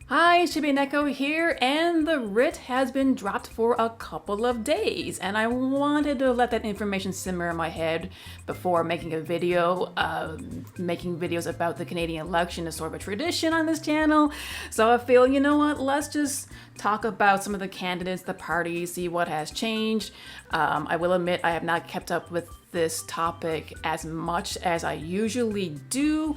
Hi, Shibineko here, and the writ has been dropped for a couple of days, and I wanted to let that information simmer in my head before making a video. Making videos about the Canadian election is sort of a tradition on this channel, so I feel, you know what, let's just talk about some of the candidates, the parties, see what has changed. I will admit I have not kept up with this topic as much as I usually do,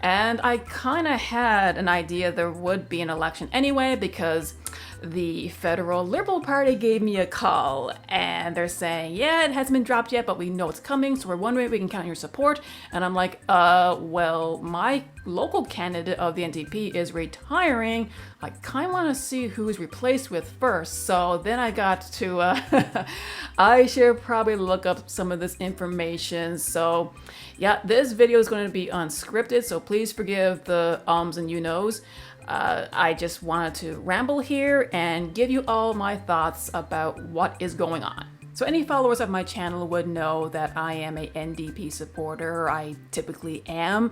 and I kind of had an idea there would be an election anyway because the federal Liberal Party gave me a call and they're saying, yeah, it hasn't been dropped yet, but we know it's coming, so we're wondering if we can count on your support. And I'm like, well, my local candidate of the NDP is retiring. I kind of want to see who is replaced with first. So then I got to, I should probably look up some of this information. So yeah, this video is going to be unscripted, so please forgive the ums and you knows. I just wanted to ramble here and give you all my thoughts about what is going on. So any followers of my channel would know that I am a NDP supporter. I typically am.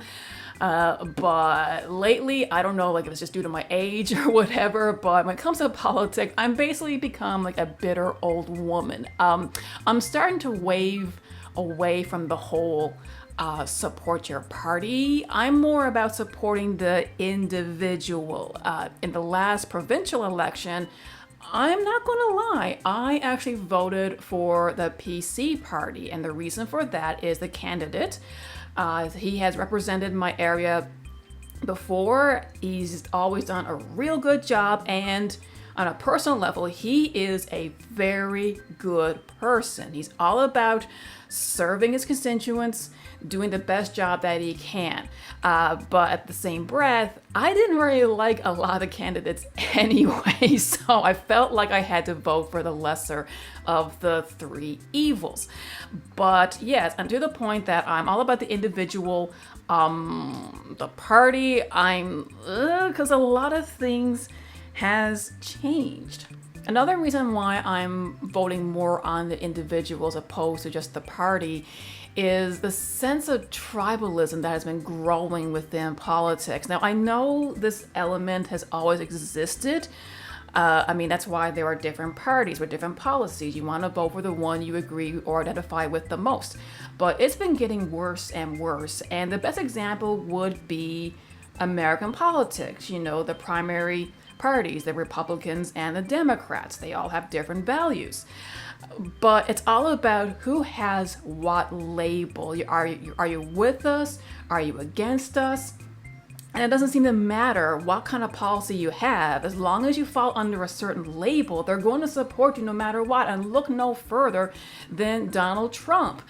But lately, I don't know, like if it's just due to my age or whatever, but when it comes to politics, I'm basically become like a bitter old woman. I'm starting to wave away from the whole support your party. I'm more about supporting the individual. In the last provincial election, I'm not gonna lie, I actually voted for the PC party, and the reason for that is the candidate. He has represented my area before. He's always done a real good job, and on a personal level, he is a very good person. He's all about serving his constituents, doing the best job that he can. But at the same breath, I didn't really like a lot of candidates anyway, so I felt like I had to vote for the lesser of the three evils. But yes, and to the point that I'm all about the individual, the party, because a lot of things has changed. Another reason why I'm voting more on the individual as opposed to just the party is the sense of tribalism that has been growing within politics. Now, I know this element has always existed. I mean, that's why there are different parties with different policies. You want to vote for the one you agree or identify with the most. But it's been getting worse and worse. And the best example would be American politics. You know, the primary parties, the Republicans and the Democrats. They all have different values. But it's all about who has what label. Are you with us? Are you against us? And it doesn't seem to matter what kind of policy you have. As long as you fall under a certain label, they're going to support you no matter what. And look no further than Donald Trump.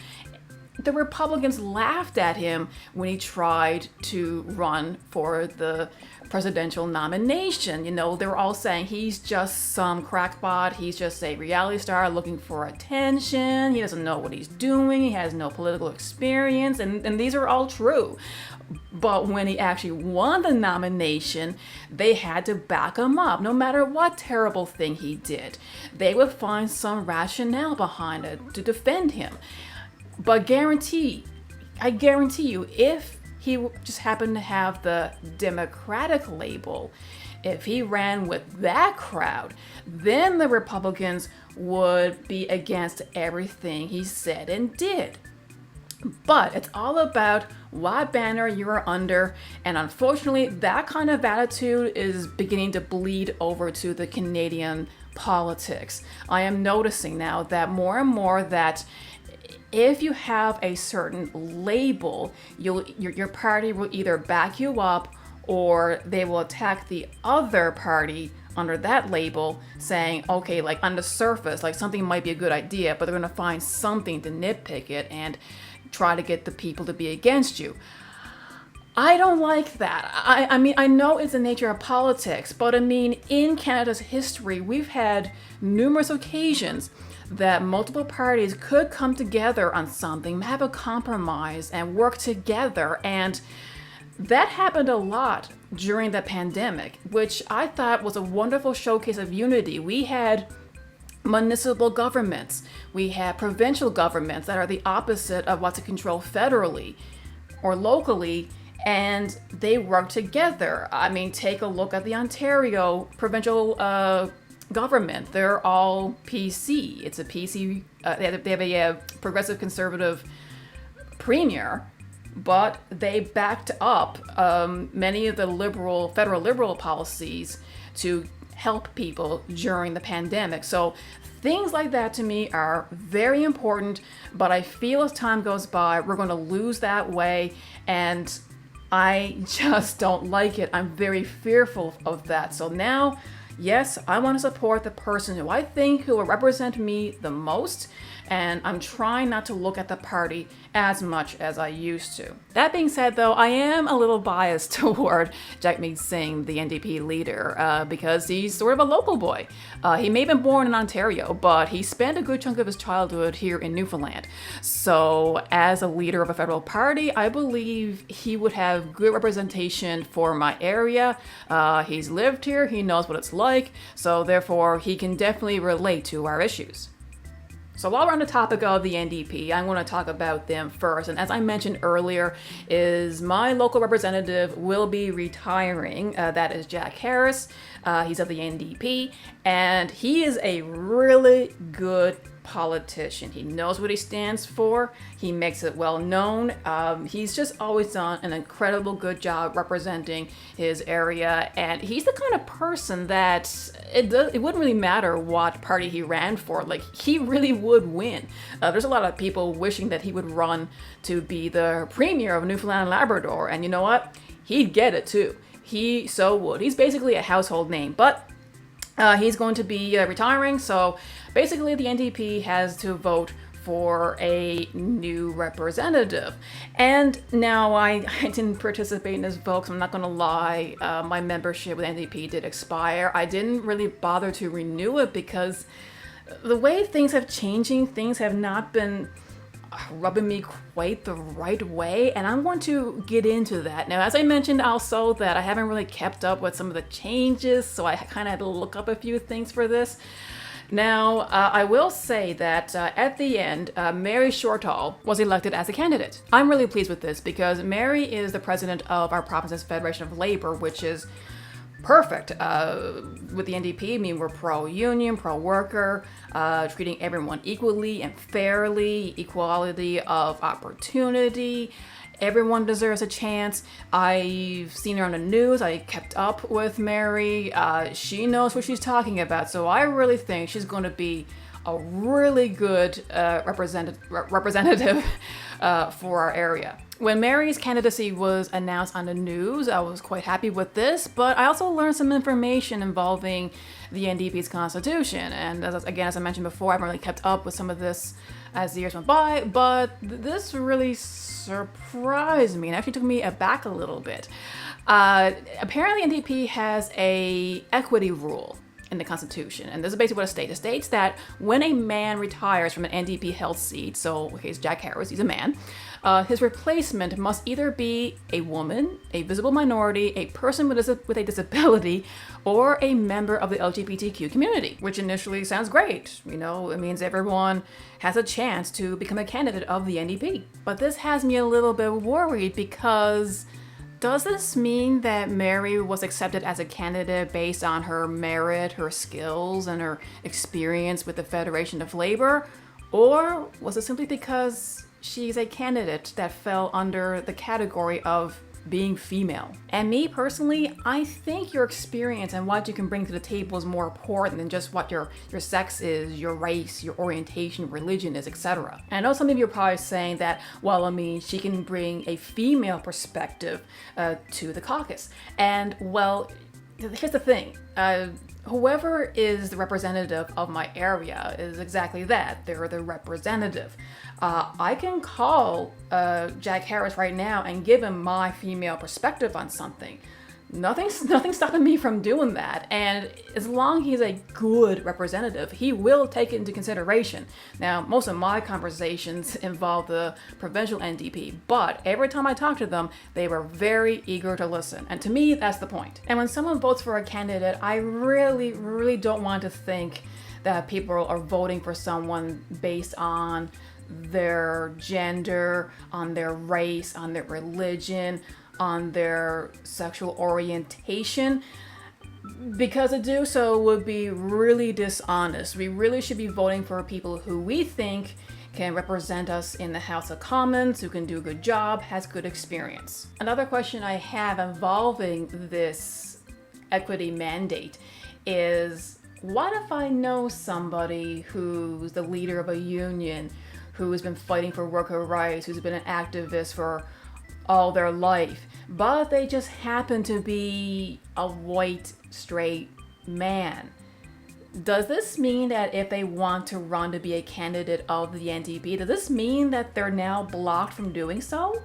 The Republicans laughed at him when he tried to run for the presidential nomination. You know, they were all saying he's just some crackpot. He's just a reality star looking for attention. He doesn't know what he's doing. He has no political experience. And these are all true. But when he actually won the nomination, they had to back him up. No matter what terrible thing he did, they would find some rationale behind it to defend him. But I guarantee you, if he just happened to have the Democratic label, if he ran with that crowd, then the Republicans would be against everything he said and did. But it's all about what banner you are under, and unfortunately, that kind of attitude is beginning to bleed over to the Canadian politics. I am noticing now that more and more that if you have a certain label, your party will either back you up or they will attack the other party under that label, saying, okay, like on the surface, like something might be a good idea, but they're going to find something to nitpick it and try to get the people to be against you. I don't like that. I mean, I know it's the nature of politics, but I mean, in Canada's history, we've had numerous occasions that multiple parties could come together on something, have a compromise, and work together. And that happened a lot during the pandemic, which I thought was a wonderful showcase of unity. We had municipal governments, we had provincial governments that are the opposite of what's controlled federally or locally, and they work together. I mean, take a look at the Ontario provincial government. They're all PC. It's a PC. They have a progressive conservative premier, but they backed up many of the federal liberal policies to help people during the pandemic. So things like that to me are very important, but I feel as time goes by, we're going to lose that way, and I just don't like it. I'm very fearful of that. So now, yes, I want to support the person who I think who will represent me the most, and I'm trying not to look at the party as much as I used to. That being said, though, I am a little biased toward Jagmeet Singh, the NDP leader, because he's sort of a local boy. He may have been born in Ontario, but he spent a good chunk of his childhood here in Newfoundland. So as a leader of a federal party, I believe he would have good representation for my area. He's lived here, he knows what it's like, so therefore he can definitely relate to our issues. So while we're on the topic of the NDP, I want to talk about them first. And as I mentioned earlier, is my local representative will be retiring. That is Jack Harris. He's of the NDP, and he is a really good politician. He knows what he stands for. He makes it well known. He's just always done an incredible good job representing his area, and he's the kind of person that it wouldn't really matter what party he ran for. Like, he really would win. There's a lot of people wishing that he would run to be the premier of Newfoundland and Labrador, and you know what? He'd get it too. He so would. He's basically a household name, but he's going to be retiring, so basically the NDP has to vote for a new representative. And now I didn't participate in this vote, so I'm not going to lie. My membership with NDP did expire. I didn't really bother to renew it because the way things have changing, things have not been rubbing me quite the right way, and I want to get into that. Now, as I mentioned also, that I haven't really kept up with some of the changes, so I kind of had to look up a few things for this. Now, I will say that at the end, Mary Shortall was elected as a candidate. I'm really pleased with this because Mary is the president of our province's Federation of Labor, which is perfect. With the NDP, I mean, we're pro-union, pro-worker, treating everyone equally and fairly, equality of opportunity. Everyone deserves a chance. I've seen her on the news. I kept up with Mary. She knows what she's talking about. So I really think she's going to be a really good representative for our area. When Mary's candidacy was announced on the news, I was quite happy with this, but I also learned some information involving the NDP's constitution. And as I mentioned before, I haven't really kept up with some of this as the years went by, but this really surprised me and actually took me aback a little bit. Apparently NDP has a equity rule in the Constitution, and this is basically what it states. It states that when a man retires from an NDP held seat, so okay, it's Jack Harris, he's a man, his replacement must either be a woman, a visible minority, a person with a disability, or a member of the LGBTQ community, which initially sounds great. You know, it means everyone has a chance to become a candidate of the NDP. But this has me a little bit worried because does this mean that Mary was accepted as a candidate based on her merit, her skills, and her experience with the Federation of Labor? Or was it simply because she's a candidate that fell under the category of being female? And me personally, I think your experience and what you can bring to the table is more important than just what your sex is, your race, your orientation, religion is, etc. And I know some of you are probably saying that, well, I mean, she can bring a female perspective to the caucus. And well, here's the thing. Whoever is the representative of my area is exactly that. They're the representative. I can call Jack Harris right now and give him my female perspective on something. Nothing's stopping me from doing that. And as long as he's a good representative, he will take it into consideration. Now, most of my conversations involve the provincial NDP, but every time I talk to them, they were very eager to listen. And to me, that's the point. And when someone votes for a candidate, I really, really don't want to think that people are voting for someone based on their gender, on their race, on their religion, on their sexual orientation, because to do so would be really dishonest. We really should be voting for people who we think can represent us in the House of Commons, who can do a good job, has good experience. Another question I have involving this equity mandate is, what if I know somebody who's the leader of a union, who's been fighting for worker rights, who's been an activist for all their life, but they just happen to be a white, straight man? Does this mean that if they want to run to be a candidate of the NDP, does this mean that they're now blocked from doing so?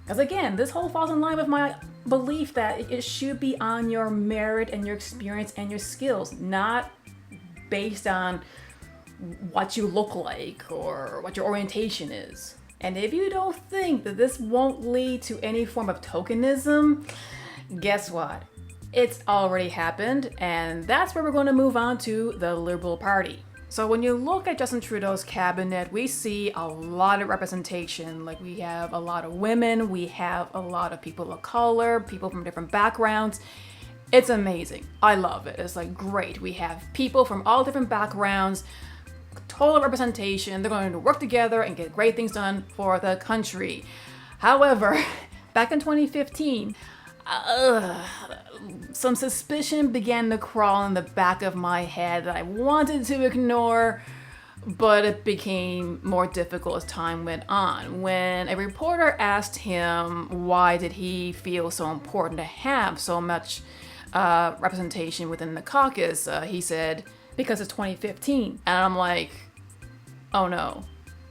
Because again, this whole falls in line with my belief that it should be on your merit and your experience and your skills, not based on what you look like or what your orientation is. And if you don't think that this won't lead to any form of tokenism, guess what? It's already happened, and that's where we're going to move on to the Liberal Party. So when you look at Justin Trudeau's cabinet, we see a lot of representation. Like, we have a lot of women, we have a lot of people of color, people from different backgrounds. It's amazing. I love it. It's like great. We have people from all different backgrounds, total representation. They're going to work together and get great things done for the country. However, back in 2015, some suspicion began to crawl in the back of my head that I wanted to ignore, but it became more difficult as time went on. When a reporter asked him why did he feel so important to have so much representation within the caucus, he said, because it's 2015. And I'm like, oh no.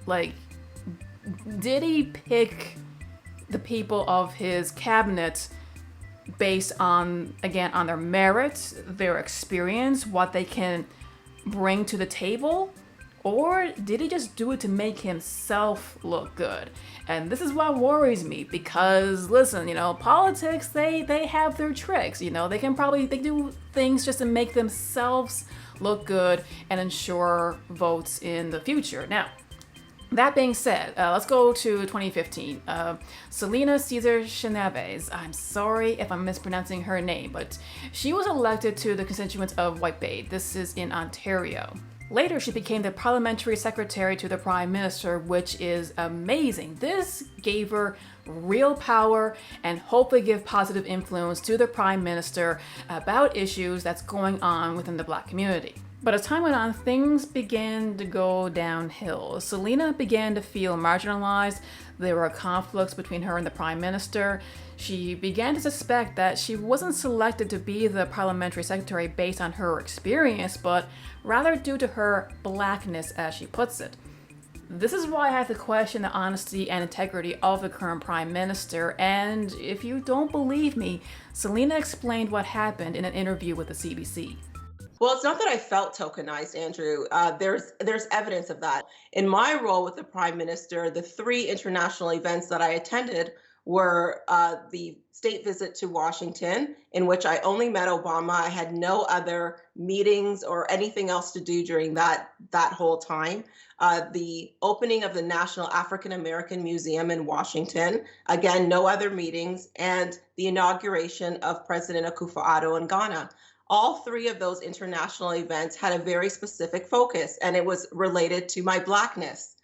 Like, did he pick the people of his cabinet based on, again, on their merits, their experience, what they can bring to the table? Or did he just do it to make himself look good? And this is what worries me, because listen, politics, they have their tricks. They do things just to make themselves look good and ensure votes in the future. Now, that being said, let's go to 2015. Selena Cesar Chenevez, I'm sorry if I'm mispronouncing her name, but she was elected to the constituents of White Bay. This is in Ontario. Later, she became the parliamentary secretary to the Prime Minister, which is amazing. This gave her real power and hopefully give positive influence to the Prime Minister about issues that's going on within the Black community. But as time went on, things began to go downhill. Selena began to feel marginalized. There were conflicts between her and the Prime Minister. She began to suspect that she wasn't selected to be the parliamentary secretary based on her experience, but rather due to her blackness, as she puts it. This is why I have to question the honesty and integrity of the current Prime Minister, and if you don't believe me, Selena explained what happened in an interview with the CBC. Well, it's not that I felt tokenized, Andrew. There's evidence of that. In my role with the Prime Minister, the 3 international events that I attended were the state visit to Washington, in which I only met Obama. I had no other meetings or anything else to do during that whole time. The opening of the National African American Museum in Washington, again, no other meetings, and the inauguration of President Akufo-Addo in Ghana. All 3 of those international events had a very specific focus, and it was related to my blackness.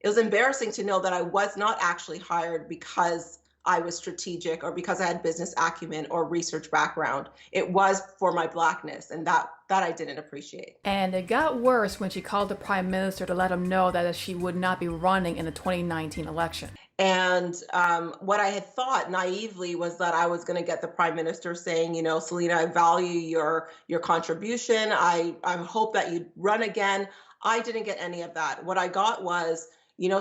It was embarrassing to know that I was not actually hired because I was strategic or because I had business acumen or research background. It was for my blackness, and that I didn't appreciate. And it got worse when she called the Prime Minister to let him know that she would not be running in the 2019 election. And what I had thought naively was that I was going to get the Prime Minister saying, Selena, I value your contribution. I hope that you run again. I didn't get any of that. What I got was,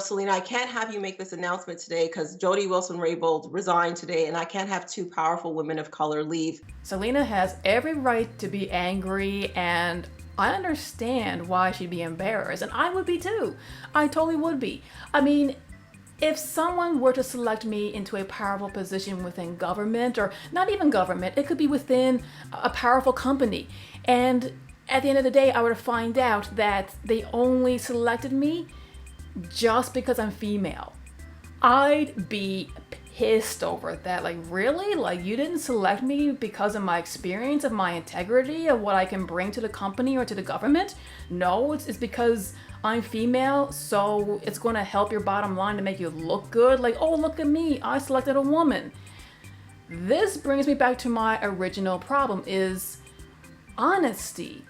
Selena, I can't have you make this announcement today because Jody Wilson-Raybould resigned today, and I can't have 2 powerful women of color leave. Selena has every right to be angry, and I understand why she'd be embarrassed, and I would be too. I totally would be. I mean, if someone were to select me into a powerful position within government, or not even government, it could be within a powerful company, and at the end of the day, I would find out that they only selected me just because I'm female, I'd be pissed over that. Like, really? Like, you didn't select me because of my experience, of my integrity, of what I can bring to the company or to the government? No, it's because I'm female, so it's going to help your bottom line to make you look good. Like, oh, look at me, I selected a woman. This brings me back to my original problem, is honesty.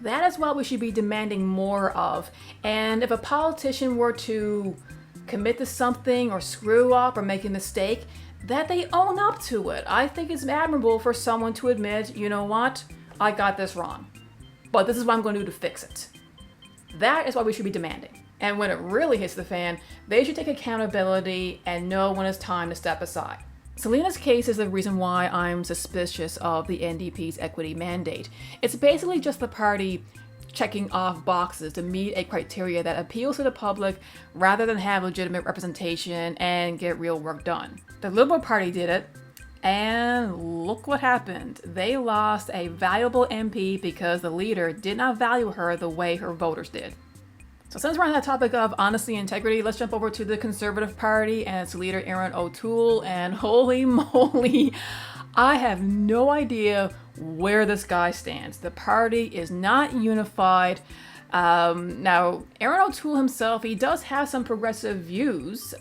That is what we should be demanding more of. And if a politician were to commit to something or screw up or make a mistake, that they own up to it. I think it's admirable for someone to admit, you know what, I got this wrong, but this is what I'm going to do to fix it. That is what we should be demanding. And when it really hits the fan, they should take accountability and know when it's time to step aside. Selena's case is the reason why I'm suspicious of the NDP's equity mandate. It's basically just the party checking off boxes to meet a criteria that appeals to the public rather than have legitimate representation and get real work done. The Liberal Party did it, and look what happened. They lost a valuable MP because the leader did not value her the way her voters did. So since we're on that topic of honesty and integrity, let's jump over to the Conservative Party and its leader, Erin O'Toole. And holy moly, I have no idea where this guy stands. The party is not unified. Now, Erin O'Toole himself, he does have some progressive views,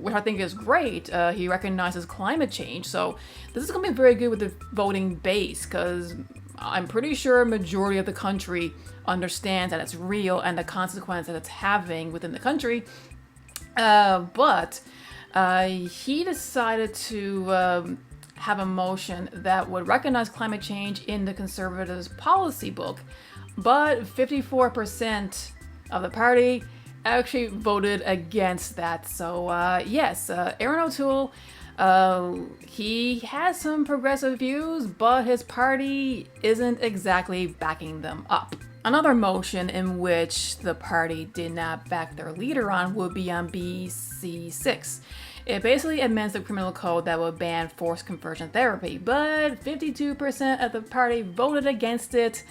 which I think is great. He recognizes climate change. So this is going to be very good with the voting base, because I'm pretty sure a majority of the country understands that it's real and the consequence that it's having within the country. But he decided to have a motion that would recognize climate change in the Conservatives' policy book. But 54% of the party actually voted against that. So yes, Erin O'Toole, he has some progressive views, but his party isn't exactly backing them up. Another motion in which the party did not back their leader on would be on BC6. It basically amends the criminal code that would ban forced conversion therapy, but 52% of the party voted against it,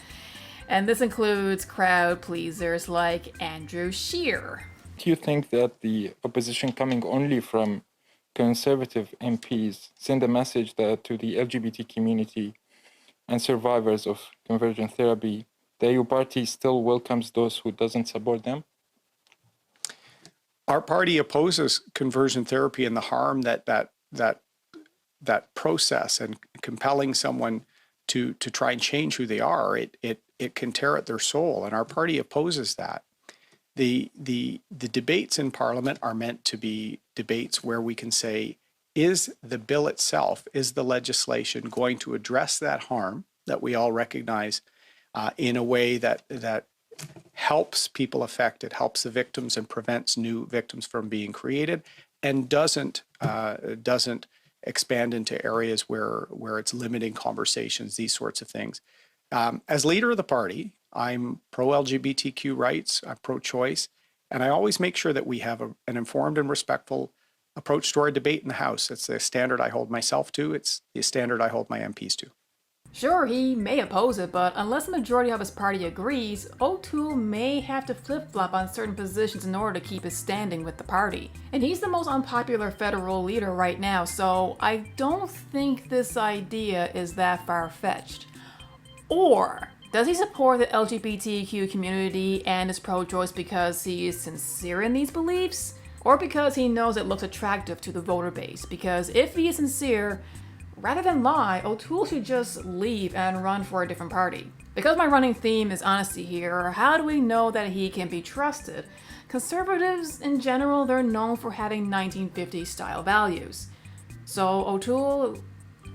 and this includes crowd pleasers like Andrew Scheer. Do you think that the opposition coming only from Conservative MPs send a message that to the LGBT community and survivors of conversion therapy, the EU party still welcomes those who doesn't support them? Our party opposes conversion therapy and the harm that process and compelling someone to try and change who they are, it can tear at their soul, and our party opposes that. The debates in Parliament are meant to be debates where we can say, is the bill itself, is the legislation going to address that harm that we all recognize in a way that helps people affected, helps the victims and prevents new victims from being created, and doesn't expand into areas where it's limiting conversations, these sorts of things. As leader of the party, I'm pro-LGBTQ rights, I'm pro-choice, and I always make sure that we have an informed and respectful approach to our debate in the House. It's the standard I hold myself to. It's the standard I hold my MPs to. Sure, he may oppose it, but unless the majority of his party agrees, O'Toole may have to flip-flop on certain positions in order to keep his standing with the party. And he's the most unpopular federal leader right now, so I don't think this idea is that far-fetched. Or does he support the LGBTQ community and is pro-choice because he is sincere in these beliefs? Or because he knows it looks attractive to the voter base? Because if he is sincere, rather than lie, O'Toole should just leave and run for a different party. Because my running theme is honesty here, how do we know that he can be trusted? Conservatives, in general, they're known for having 1950s style values. So, O'Toole,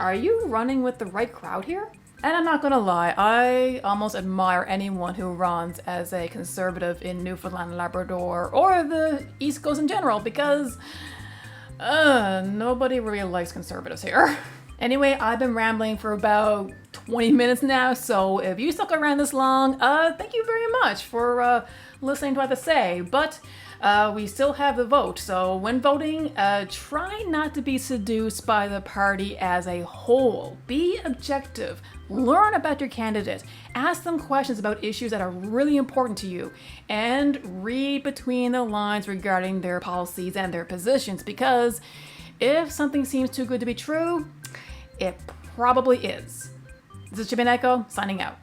are you running with the right crowd here? And I'm not gonna lie, I almost admire anyone who runs as a conservative in Newfoundland and Labrador, or the East Coast in general, because nobody really likes conservatives here. Anyway, I've been rambling for about 20 minutes now, so if you stuck around this long, thank you very much for listening to what I have to say. But we still have the vote, so when voting, try not to be seduced by the party as a whole. Be objective. Learn about your candidate. Ask them questions about issues that are really important to you, and read between the lines regarding their policies and their positions, because if something seems too good to be true, it probably is. This is Chip and Echo, signing out.